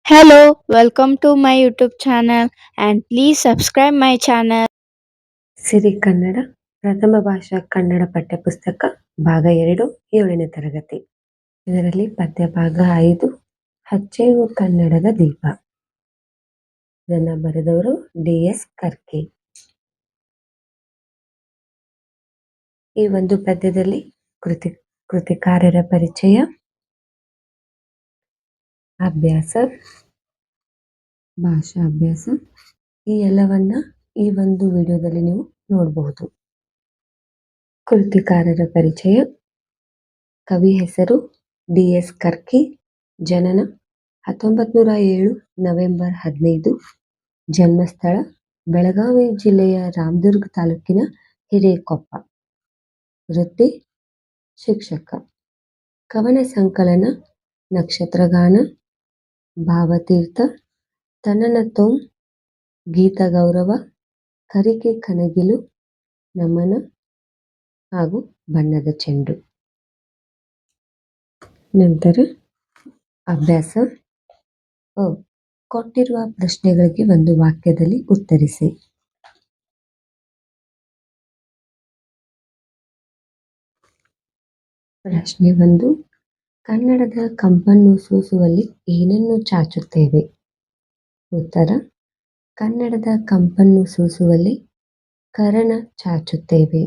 Hello, welcome to my YouTube channel and please subscribe my channel. ಸಿರಿ ಕನ್ನಡ ಪ್ರಥಮ ಭಾಷಾ ಕನ್ನಡ ಪಠ್ಯಪುಸ್ತಕ ಭಾಗ 2 7ನೇ ತರಗತಿ. ಇದರಲ್ಲಿ ಪದ್ಯ ಭಾಗ 5 ಹಚ್ಚೆಯು ಕನ್ನಡದ ದೀಪ. ಇದನ್ನ ಬರೆದವರು ಡಿ.ಎಸ್. ಕರ್ಕಿ. ಈ ಒಂದು ಪದ್ಯದಲ್ಲಿ ಕೃತಿಕಾರರ ಪರಿಚಯ, ಅಭ್ಯಾಸ, ಭಾಷಾ ಅಭ್ಯಾಸ ಈ ಎಲ್ಲವನ್ನ ಈ ಒಂದು ವಿಡಿಯೋದಲ್ಲಿ ನೀವು ನೋಡಬಹುದು. ಕೃತಿಕಾರರ ಪರಿಚಯ. ಕವಿ ಹೆಸರು ಡಿ.ಎಸ್. ಕರ್ಕಿ. ಜನನ 1907 ನವೆಂಬರ್ 15. ಜನ್ಮಸ್ಥಳ ಬೆಳಗಾವಿ ಜಿಲ್ಲೆಯ ರಾಮದುರ್ಗ ತಾಲೂಕಿನ ಹಿರೇಕೊಪ್ಪ. ವೃತ್ತಿ ಶಿಕ್ಷಕ. ಕವನ ಸಂಕಲನ ನಕ್ಷತ್ರಗಾನ, ಭಾವತೀರ್ಥ, ತನನತೋಂ, ಗೀತಗೌರವ, ಕರಿಕೆ ಕಣಗಿಲು, ನಮನ ಹಾಗೂ ಬಣ್ಣದ ಚೆಂಡು. ನಂತರ ಅಭ್ಯಾಸ. ಕೊಟ್ಟಿರುವ ಪ್ರಶ್ನೆಗಳಿಗೆ ಒಂದು ವಾಕ್ಯದಲ್ಲಿ ಉತ್ತರಿಸಿ. ಪ್ರಶ್ನೆ 1. ಕನ್ನಡದ ಕಂಪನ್ನು ಸೂಸುವಲ್ಲಿ ಏನನ್ನು ಚಾಚುತ್ತೇವೆ? ಉತ್ತರ: ಕನ್ನಡದ ಕಂಪನ್ನು ಸೂಸುವಲ್ಲಿ ಕರಣ ಚಾಚುತ್ತೇವೆ.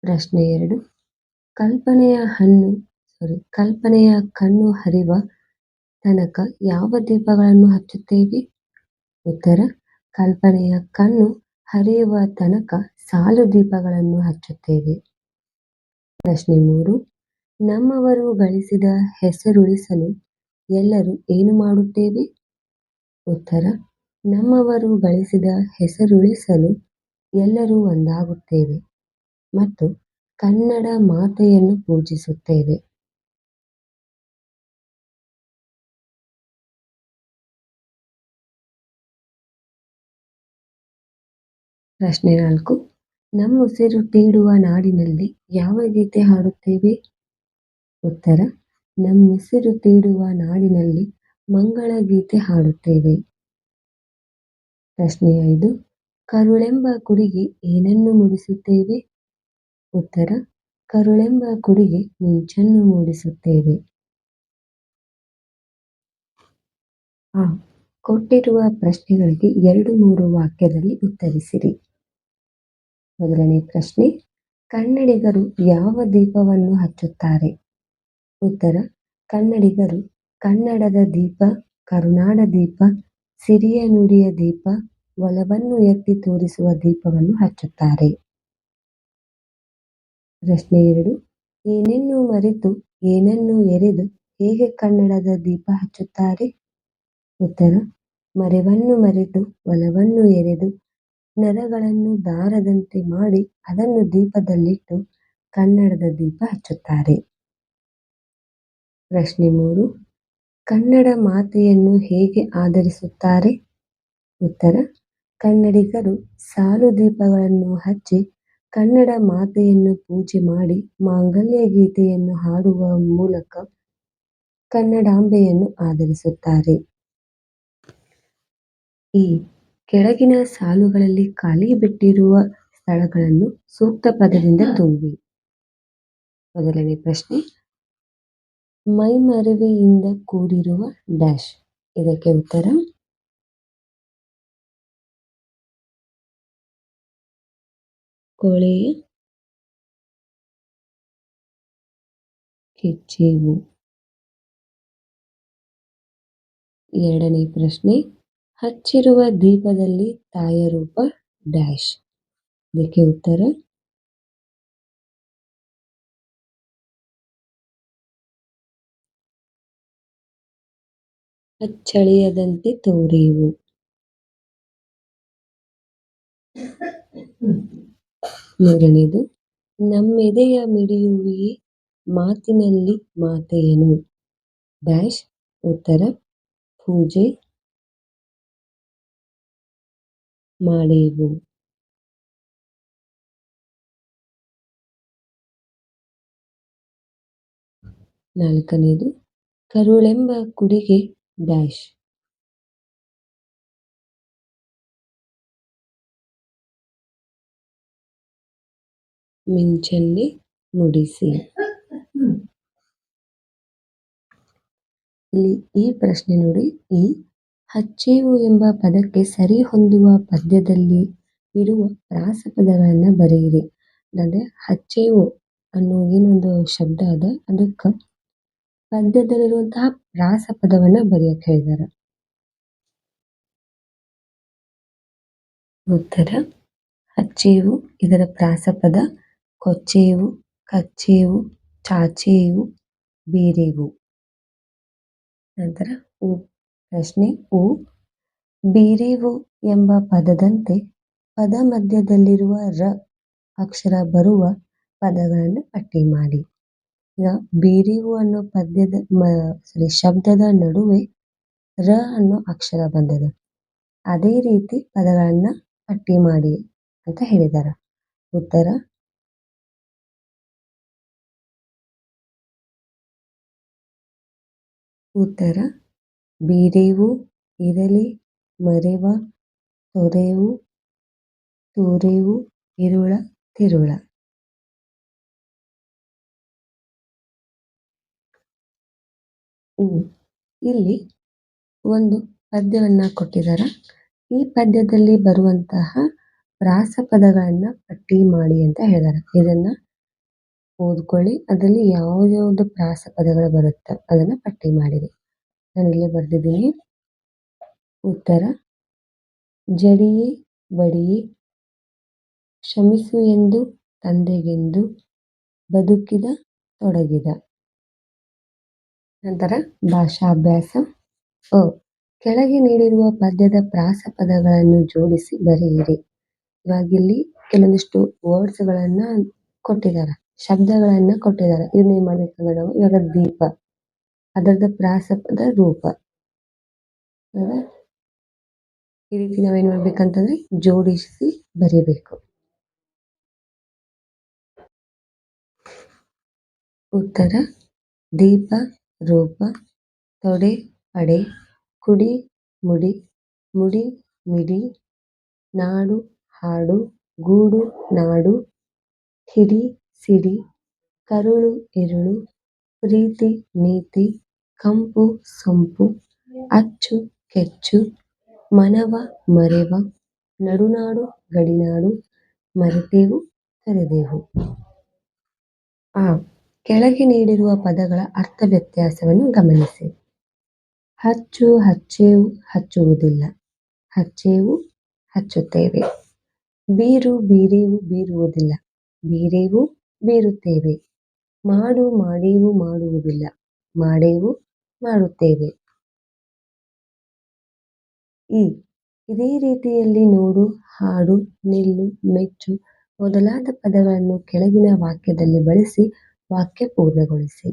ಪ್ರಶ್ನೆ 2. ಕಲ್ಪನೆಯ ಕಣ್ಣು ಹರಿವ ತನಕ ಯಾವ ದೀಪಗಳನ್ನು ಹಚ್ಚುತ್ತೇವೆ? ಉತ್ತರ: ಕಲ್ಪನೆಯ ಕಣ್ಣು ಹರಿಯುವ ತನಕ ಸಾಲು ದೀಪಗಳನ್ನು ಹಚ್ಚುತ್ತೇವೆ. ಪ್ರಶ್ನೆ 3. ನಮ್ಮವರು ಗಳಿಸಿದ ಹೆಸರುಳಿಸಲು ಎಲ್ಲರೂ ಏನು ಮಾಡುತ್ತೇವೆ? ಉತ್ತರ: ನಮ್ಮವರು ಗಳಿಸಿದ ಹೆಸರುಳಿಸಲು ಎಲ್ಲರೂ ಒಂದಾಗುತ್ತೇವೆ ಮತ್ತು ಕನ್ನಡ ಮಾತೆಯನ್ನು ಪೂಜಿಸುತ್ತೇವೆ. ಪ್ರಶ್ನೆ 4. ನಮ್ಮುಸಿರು ತೀಡುವ ನಾಡಿನಲ್ಲಿ ಯಾವ ಗೀತೆ ಹಾಡುತ್ತೇವೆ? ಉತ್ತರ: ನಮ್ಮುಸಿರು ತೀಡುವ ನಾಡಿನಲ್ಲಿ ಮಂಗಳ ಗೀತೆ ಹಾಡುತ್ತೇವೆ. ಪ್ರಶ್ನೆ 5. ಕರುಳೆಂಬ ಕುಡಿಗೆ ಏನನ್ನು ಮೂಡಿಸುತ್ತೇವೆ? ಉತ್ತರ: ಕರುಳೆಂಬ ಕುಡಿಗೆ ಮಿಂಚನ್ನು ಮೂಡಿಸುತ್ತೇವೆ. ಕೊಟ್ಟಿರುವ ಪ್ರಶ್ನೆಗಳಿಗೆ 2-3 ವಾಕ್ಯದಲ್ಲಿ ಉತ್ತರಿಸಿರಿ. ಮೊದಲನೇ ಪ್ರಶ್ನೆ. ಕನ್ನಡಿಗರು ಯಾವ ದೀಪವನ್ನು ಹಚ್ಚುತ್ತಾರೆ? ಉತ್ತರ: ಕನ್ನಡಿಗರು ಕನ್ನಡದ ದೀಪ, ಕರುನಾಡ ದೀಪ, ಸಿರಿಯ ನುಡಿಯ ದೀಪ, ಒಲವನ್ನು ಎತ್ತಿ ತೋರಿಸುವ ದೀಪವನ್ನು ಹಚ್ಚುತ್ತಾರೆ. ಪ್ರಶ್ನೆ 2. ಏನನ್ನು ಮರೆತು ಏನನ್ನು ಎರೆದು ಹೇಗೆ ಕನ್ನಡದ ದೀಪ ಹಚ್ಚುತ್ತಾರೆ? ಉತ್ತರ: ಮರೆವನ್ನು ಮರೆತು ಒಲವನ್ನು ಎರೆದು ನರಗಳನ್ನು ದಾರದಂತೆ ಮಾಡಿ ಅದನ್ನು ದೀಪದಲ್ಲಿಟ್ಟು ಕನ್ನಡದ ದೀಪ ಹಚ್ಚುತ್ತಾರೆ. ಪ್ರಶ್ನೆ 3. ಕನ್ನಡ ಮಾತೆಯನ್ನು ಹೇಗೆ ಆದರಿಸುತ್ತಾರೆ? ಉತ್ತರ: ಕನ್ನಡಿಗರು ಸಾಲು ದೀಪಗಳನ್ನು ಹಚ್ಚಿ ಕನ್ನಡ ಮಾತೆಯನ್ನು ಪೂಜೆ ಮಾಡಿ ಮಾಂಗಲ್ಯ ಗೀತೆಯನ್ನು ಹಾಡುವ ಮೂಲಕ ಕನ್ನಡಾಂಬೆಯನ್ನು ಆದರಿಸುತ್ತಾರೆ. ಈ ಕೆಳಗಿನ ಸಾಲುಗಳಲ್ಲಿ ಖಾಲಿ ಬಿಟ್ಟಿರುವ ಸ್ಥಳಗಳನ್ನು ಸೂಕ್ತ ಪದದಿಂದ ತುಂಬಿ. ಮೊದಲನೇ ಪ್ರಶ್ನೆ. ಮೈಮರೆವಿಯಿಂದ ಕೂಡಿರುವ ಡ್ಯಾಶ್. ಇದಕ್ಕೆ ಉತ್ತರ: ಕೊಳೆಯ ಕೆಚ್ಚೆವು. ಎರಡನೇ ಪ್ರಶ್ನೆ. ಹಚ್ಚಿರುವ ದೀಪದಲ್ಲಿ ತಾಯ ರೂಪ ಡ್ಯಾಶ್. ಇದಕ್ಕೆ ಉತ್ತರ: ಅಚ್ಚಳಿಯದಂತೆ ತೋರೆವು. ಮೂರನೇದು. ನಮ್ಮೆದೆಯ ಮಿಡಿಯುವಿಯೇ ಮಾತಿನಲ್ಲಿ ಮಾತೆಯನು ಡ್ಯಾಶ್. ಉತ್ತರ: ಪೂಜೆ ಮಾಡೆವು. ನಾಲ್ಕನೇದು. ಕರುಳೆಂಬ ಕುಡಿಗೆ ಡ್ಯಾಶ್. ಮಿಂಚಲ್ಲಿ ನುಡಿಸಿ. ಇಲ್ಲಿ ಈ ಪ್ರಶ್ನೆ ನೋಡಿ, ಈ ಹಚ್ಚೇವು ಎಂಬ ಪದಕ್ಕೆ ಸರಿ ಹೊಂದುವ ಪದ್ಯದಲ್ಲಿ ಇರುವ ಪ್ರಾಸಪದಗಳನ್ನ ಬರೆಯಿರಿ. ಅಂದ್ರೆ ಹಚ್ಚೇವು ಅನ್ನೋ ಏನೊಂದು ಶಬ್ದ ಅದ ಅದಕ್ಕ ಪದ್ಯದಲ್ಲಿರುವಂತಹ ಪ್ರಾಸಪದವನ್ನ ಬರೆಯಕ್ಕೆ ಹೇಳಿದಾರ. ಉತ್ತರ ಹಚ್ಚೇವು, ಇದರ ಪ್ರಾಸಪದ ಕೊಚ್ಚೇವು, ಕಚ್ಚೇವು, ಚಾಚೇವು, ಬೀರೇವು. ನಂತರ ಪ್ರಶ್ನೆ ಬೀರೇವು ಎಂಬ ಪದದಂತೆ ಪದ ಮಧ್ಯದಲ್ಲಿರುವ ರ ಅಕ್ಷರ ಬರುವ ಪದಗಳನ್ನು ಪಟ್ಟಿ ಮಾಡಿ. ಈಗ ಬೀರೇವು ಅನ್ನೋ ಶಬ್ದದ ನಡುವೆ ರ ಅನ್ನೋ ಅಕ್ಷರ ಬಂದದ. ಅದೇ ರೀತಿ ಪದಗಳನ್ನ ಪಟ್ಟಿ ಮಾಡಿ ಅಂತ ಹೇಳಿದಾರ. ಉತ್ತರ ಬೀರೇವು, ಇರಲಿ, ಮರೆವ, ತೊರೆವು, ತೂರೇವು, ಇರುಳ, ತಿರುಳ. ಇಲ್ಲಿ ಒಂದು ಪದ್ಯವನ್ನ ಕೊಟ್ಟಿದಾರ. ಈ ಪದ್ಯದಲ್ಲಿ ಬರುವಂತಹ ಪ್ರಾಸಪದಗಳನ್ನ ಪಟ್ಟಿ ಮಾಡಿ ಅಂತ ಹೇಳಿದಾರ. ಇದನ್ನ ಓದ್ಕೊಳ್ಳಿ, ಅದರಲ್ಲಿ ಯಾವ್ಯಾವ್ದು ಪ್ರಾಸಪದಗಳು ಬರುತ್ತೆ ಅದನ್ನ ಪಟ್ಟಿ ಮಾಡಿರಿ. ನಾನು ಇಲ್ಲೇ ಬರ್ದಿದ್ದೀನಿ. ಉತ್ತರ ಜಡಿಯೇ ಬಡಿಯೇ, ಕ್ಷಮಿಸು ಎಂದು ತಂದೆಗೆಂದು, ಬದುಕಿದ ತೊಡಗಿದ. ನಂತರ ಭಾಷಾಭ್ಯಾಸ. ಕೆಳಗೆ ನೀಡಿರುವ ಪದ್ಯದ ಪ್ರಾಸಪದಗಳನ್ನು ಜೋಡಿಸಿ ಬರೆಯಿರಿ. ಇವಾಗಿಲ್ಲಿ ಕೆಲವೊಂದಿಷ್ಟು ವರ್ಡ್ಸ್ಗಳನ್ನ ಕೊಟ್ಟಿದ್ದಾರೆ, ಶಬ್ದಗಳನ್ನ ಕೊಟ್ಟಿದ್ದಾರೆ. ಇವನ್ನ ಏನ್ ಮಾಡ್ಬೇಕಂದ್ರೆ ನಾವು ಇವಾಗ ದೀಪ ಅದರದ ಪ್ರಾಸಪದ ರೂಪ. ಈ ರೀತಿ ನಾವೇನ್ ಮಾಡ್ಬೇಕಂತಂದ್ರೆ ಜೋಡಿಸಿ ಬರಿಬೇಕು. ಉತ್ತರ ದೀಪ ರೂಪ, ತೊಡೆ ಅಡೆ, ಕುಡಿ ಮುಡಿ, ಮುಡಿ ಮಿಡಿ, ನಾಡು ಹಾಡು, ಗೂಡು ನಾಡು, ಹಿಡಿ ಸಿಡಿ, ಕರುಳು ಇರುಳು, ಪ್ರೀತಿ ನೀತಿ, ಕಂಪು ಸೊಂಪು, ಅಚ್ಚು ಕೆಚ್ಚು, ಮನವ ಮರೆವ, ನಡುನಾಡು ಗಡಿನಾಡು, ಮರೆತೇವು ತೊರೆದೆವು. ಕೆಳಗೆ ನೀಡಿರುವ ಪದಗಳ ಅರ್ಥ ವ್ಯತ್ಯಾಸವನ್ನು ಗಮನಿಸಿ. ಹಚ್ಚು, ಹಚ್ಚೇವು, ಹಚ್ಚುವುದಿಲ್ಲ. ಹಚ್ಚೇವು, ಹಚ್ಚುತ್ತೇವೆ. ಬೀರು, ಬೀರೇವು, ಬೀರುವುದಿಲ್ಲ. ಬೀರೇವು, ಬೀರುತ್ತೇವೆ. ಮಾಡು, ಮಾಡೇವು, ಮಾಡುವುದಿಲ್ಲ. ಮಾಡೇವು, ಮಾಡುತ್ತೇವೆ. ಇದೇ ರೀತಿಯಲ್ಲಿ ನೋಡು, ಹಾಡು, ನಿಲ್ಲು, ಮೆಚ್ಚು ಮೊದಲಾದ ಪದಗಳನ್ನು ಕೆಳಗಿನ ವಾಕ್ಯದಲ್ಲಿ ಬಳಸಿ ವಾಕ್ಯ ಪೂರ್ಣಗೊಳಿಸಿ.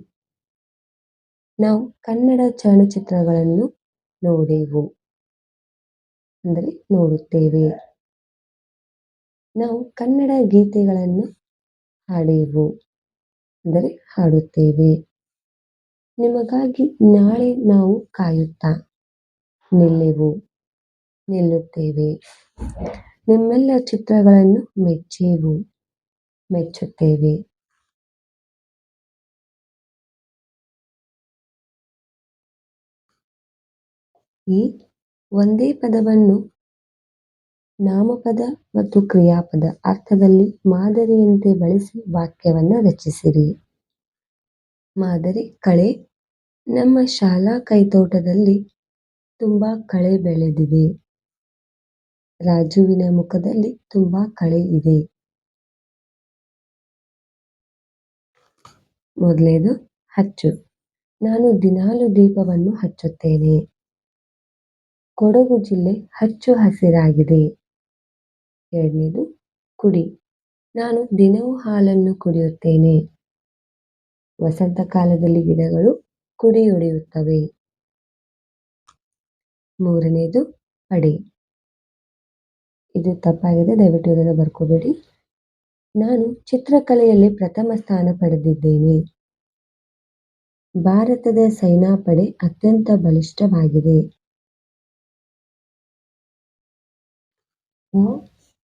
ನಾವು ಕನ್ನಡ ಚಲನಚಿತ್ರಗಳನ್ನು ನೋಡೆವು ಅಂದರೆ ನೋಡುತ್ತೇವೆ. ನಾವು ಕನ್ನಡ ಗೀತೆಗಳನ್ನು ಹಾಡೆವು ಅಂದರೆ ಹಾಡುತ್ತೇವೆ. ನಿಮಗಾಗಿ ನಾಳೆ ನಾವು ಕಾಯುತ್ತಾ ನಿಲ್ಲೆವು, ನಿಲ್ಲುತ್ತೇವೆ. ನಿಮ್ಮೆಲ್ಲ ಚಿತ್ರಗಳನ್ನು ಮೆಚ್ಚೆವು, ಮೆಚ್ಚುತ್ತೇವೆ. ಈ ಒಂದೇ ಪದವನ್ನು ನಾಮಪದ ಮತ್ತು ಕ್ರಿಯಾಪದ ಅರ್ಥದಲ್ಲಿ ಮಾದರಿಯಂತೆ ಬಳಸಿ ವಾಕ್ಯವನ್ನ ರಚಿಸಿರಿ. ಮಾದರಿ ಕಳೆ. ನಮ್ಮ ಶಾಲಾ ಕೈತೋಟದಲ್ಲಿ ತುಂಬಾ ಕಳೆ ಬೆಳೆದಿದೆ. ರಾಜುವಿನ ಮುಖದಲ್ಲಿ ತುಂಬಾ ಕಳೆ ಇದೆ. ಮೊದಲನೇದು ಹಚ್ಚು. ನಾನು ದಿನಾಲು ದೀಪವನ್ನು ಹಚ್ಚುತ್ತೇನೆ. ಕೊಡಗು ಜಿಲ್ಲೆ ಹಚ್ಚು ಹಸಿರಾಗಿದೆ. ಎರಡನೇದು ಕುಡಿ. ನಾನು ದಿನವೂ ಹಾಲನ್ನು ಕುಡಿಯುತ್ತೇನೆ. ವಸಂತ ಕಾಲದಲ್ಲಿ ಗಿಡಗಳು ಕುಡಿಯೊಡೆಯುತ್ತವೆ. ಮೂರನೇದು ಅಡೆ. ಇದು ತಪ್ಪಾಗಿದೆ, ದಯವಿಟ್ಟು ಇದನ್ನು ಬರ್ಕೋಬೇಡಿ. ನಾನು ಚಿತ್ರಕಲೆಯಲ್ಲಿ ಪ್ರಥಮ ಸ್ಥಾನ ಪಡೆದಿದ್ದೇನೆ. ಭಾರತದ ಸೇನಾಪಡೆ ಅತ್ಯಂತ ಬಲಿಷ್ಠವಾಗಿದೆ.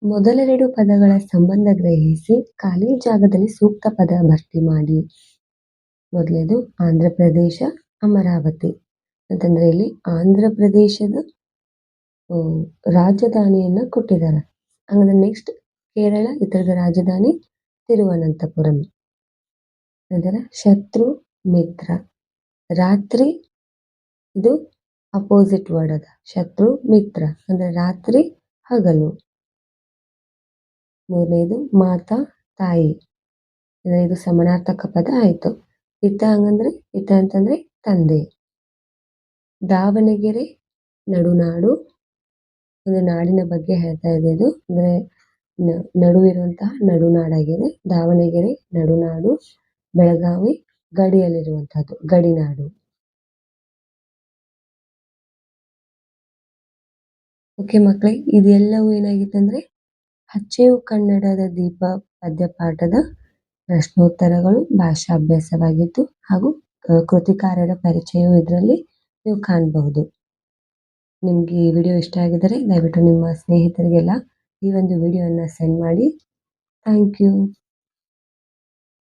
ಮೊದಲೆರಡು ಪದಗಳ ಸಂಬಂಧ ಗ್ರಹಿಸಿ ಖಾಲಿ ಜಾಗದಲ್ಲಿ ಸೂಕ್ತ ಪದ ಭರ್ತಿ ಮಾಡಿ. ಮೊದಲನೇದು ಆಂಧ್ರ ಪ್ರದೇಶ, ಅಮರಾವತಿ ಅಂತಂದ್ರೆ ಇಲ್ಲಿ ಆಂಧ್ರ ಪ್ರದೇಶದ ರಾಜಧಾನಿಯನ್ನ ಕೊಟ್ಟಿದ್ದಾರೆ. ಹಂಗಂದ್ರೆ ನೆಕ್ಸ್ಟ್ ಕೇರಳ, ಇದರದ ರಾಜಧಾನಿ ತಿರುವನಂತಪುರಂ. ನಂತರ ಶತ್ರು, ಮಿತ್ರ. ರಾತ್ರಿ ಇದು ಅಪೋಸಿಟ್ ವರ್ಡ್ ಅದ. ಶತ್ರು, ಮಿತ್ರ ಅಂದ್ರೆ ರಾತ್ರಿ, ಹಗಲು. ಮೂರನೇದು ಮಾತಾ, ತಾಯಿ. ಅಂದ್ರೆ ಇದು ಸಮಾನಾರ್ಥಕ ಪದ ಆಯ್ತು. ಹಿತ ಅಂತಂದ್ರೆ ತಂದೆ. ದಾವಣಗೆರೆ, ನಡುನಾಡು. ಒಂದು ನಾಡಿನ ಬಗ್ಗೆ ಹೇಳ್ತಾ ಇದೆ ಇದು. ಅಂದ್ರೆ ನಡುವಿರುವಂತಹ ನಡುನಾಡಾಗಿದೆ. ದಾವಣಗೆರೆ ನಡುನಾಡು, ಬೆಳಗಾವಿ ಗಡಿಯಲ್ಲಿರುವಂತಹದ್ದು, ಗಡಿನಾಡು. ಓಕೆ ಮಕ್ಕಳೇ, ಇದೆಲ್ಲವೂ ಏನಾಗಿತ್ತಂದ್ರೆ ಹಚ್ಚೇವು ಕನ್ನಡದ ದೀಪ ಪದ್ಯಪಾಠದ ಪ್ರಶ್ನೋತ್ತರಗಳು, ಭಾಷಾಭ್ಯಾಸವಾಗಿತ್ತು. ಹಾಗೂ ಕೃತಿಕಾರರ ಪರಿಚಯವು ಇದರಲ್ಲಿ ನೀವು ಕಾಣಬಹುದು. ನಿಮ್ಗೆ ಈ ವಿಡಿಯೋ ಇಷ್ಟ ಆಗಿದರೆ ದಯವಿಟ್ಟು ನಿಮ್ಮ ಸ್ನೇಹಿತರಿಗೆಲ್ಲ ಈ ಒಂದು ವಿಡಿಯೋನ ಸೆಂಡ್ ಮಾಡಿ. Thank you.